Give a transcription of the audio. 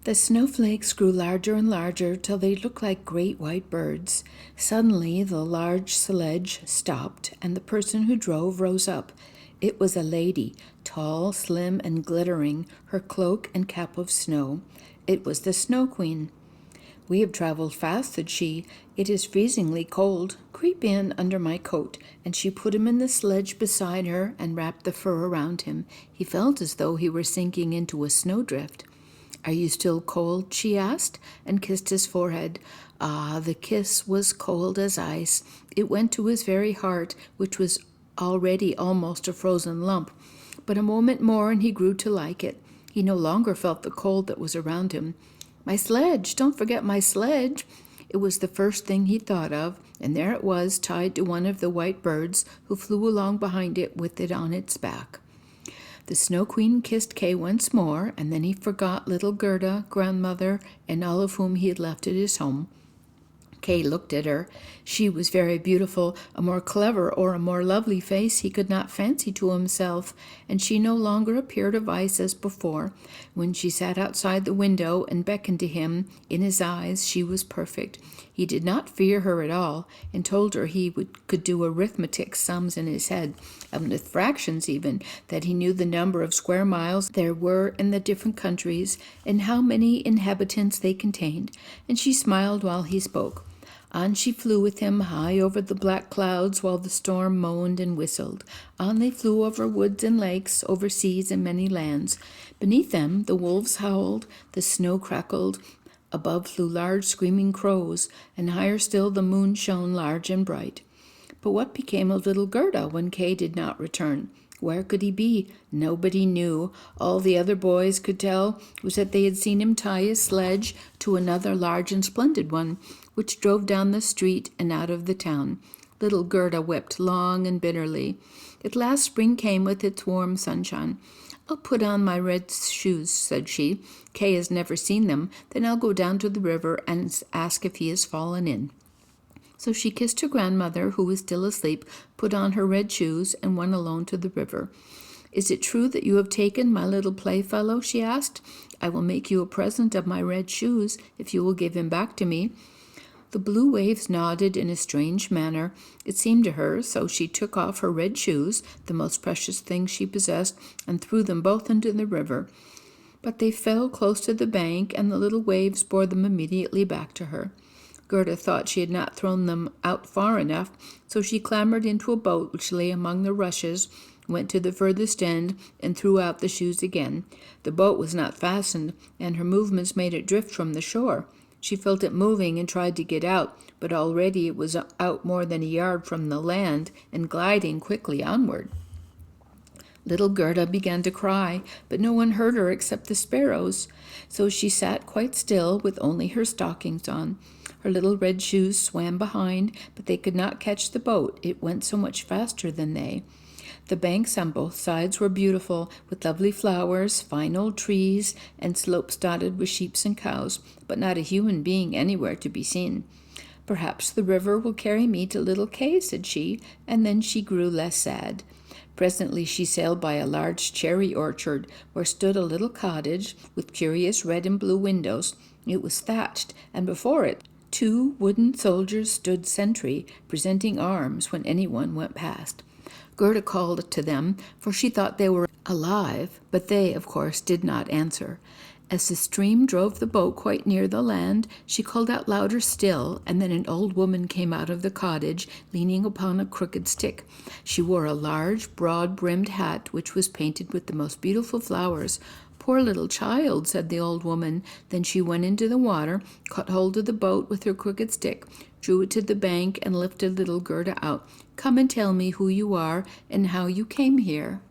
The snowflakes grew larger and larger till they looked like great white birds. Suddenly the large sledge stopped, and the person who drove rose up. It was a lady, tall, slim, and glittering, her cloak and cap of snow. It was the Snow Queen. "We have traveled fast," said she. "It is freezingly cold. Creep in under my coat." And she put him in the sledge beside her and wrapped the fur around him. He felt as though he were sinking into a snowdrift. "Are you still cold?" she asked, and kissed his forehead. Ah, the kiss was cold as ice. It went to his very heart, which was already almost a frozen lump. But a moment more and he grew to like it. He no longer felt the cold that was around him. "My sledge! Don't forget my sledge!" It was the first thing he thought of, and there it was, tied to one of the white birds, who flew along behind it with it on its back. The Snow Queen kissed Kay once more, and then he forgot little Gerda, grandmother, and all of whom he had left at his home. Kay looked at her. She was very beautiful. A more clever or a more lovely face he could not fancy to himself, and she no longer appeared of ice as before. When she sat outside the window and beckoned to him, in his eyes she was perfect. He did not fear her at all, and told her he could do arithmetic sums in his head, and with fractions even, that he knew the number of square miles there were in the different countries, and how many inhabitants they contained, and she smiled while he spoke. On she flew with him, high over the black clouds, while the storm moaned and whistled. On they flew over woods and lakes, over seas and many lands. Beneath them the wolves howled, the snow crackled, above flew large screaming crows, and higher still the moon shone large and bright. But what became of little Gerda when Kay did not return? Where could he be? Nobody knew. All the other boys could tell was that they had seen him tie his sledge to another large and splendid one, which drove down the street and out of the town. Little Gerda wept long and bitterly. At last spring came with its warm sunshine. "I'll put on my red shoes," said she. "Kay has never seen them. Then I'll go down to the river and ask if he has fallen in." So she kissed her grandmother, who was still asleep, put on her red shoes, and went alone to the river. "Is it true that you have taken my little playfellow?" she asked. "I will make you a present of my red shoes if you will give him back to me." The blue waves nodded in a strange manner. It seemed to her, so she took off her red shoes, the most precious thing she possessed, and threw them both into the river. But they fell close to the bank, and the little waves bore them immediately back to her. Gerda thought she had not thrown them out far enough, so she clambered into a boat which lay among the rushes, went to the furthest end, and threw out the shoes again. The boat was not fastened, and her movements made it drift from the shore. She felt it moving and tried to get out, but already it was out more than a yard from the land and gliding quickly onward. Little Gerda began to cry, but no one heard her except the sparrows. So she sat quite still with only her stockings on. Her little red shoes swam behind, but they could not catch the boat. It went so much faster than they. The banks on both sides were beautiful, with lovely flowers, fine old trees, and slopes dotted with sheep and cows, but not a human being anywhere to be seen. "Perhaps the river will carry me to little Kay," said she, and then she grew less sad. Presently she sailed by a large cherry orchard, where stood a little cottage with curious red and blue windows. It was thatched, and before it 2 wooden soldiers stood sentry, presenting arms when anyone went past. Gerda called to them, for she thought they were alive, but they, of course, did not answer. As the stream drove the boat quite near the land, she called out louder still, and then an old woman came out of the cottage, leaning upon a crooked stick. She wore a large, broad-brimmed hat, which was painted with the most beautiful flowers. "Poor little child," said the old woman. Then she went into the water, caught hold of the boat with her crooked stick, drew it to the bank, and lifted little Gerda out. "Come and tell me who you are and how you came here."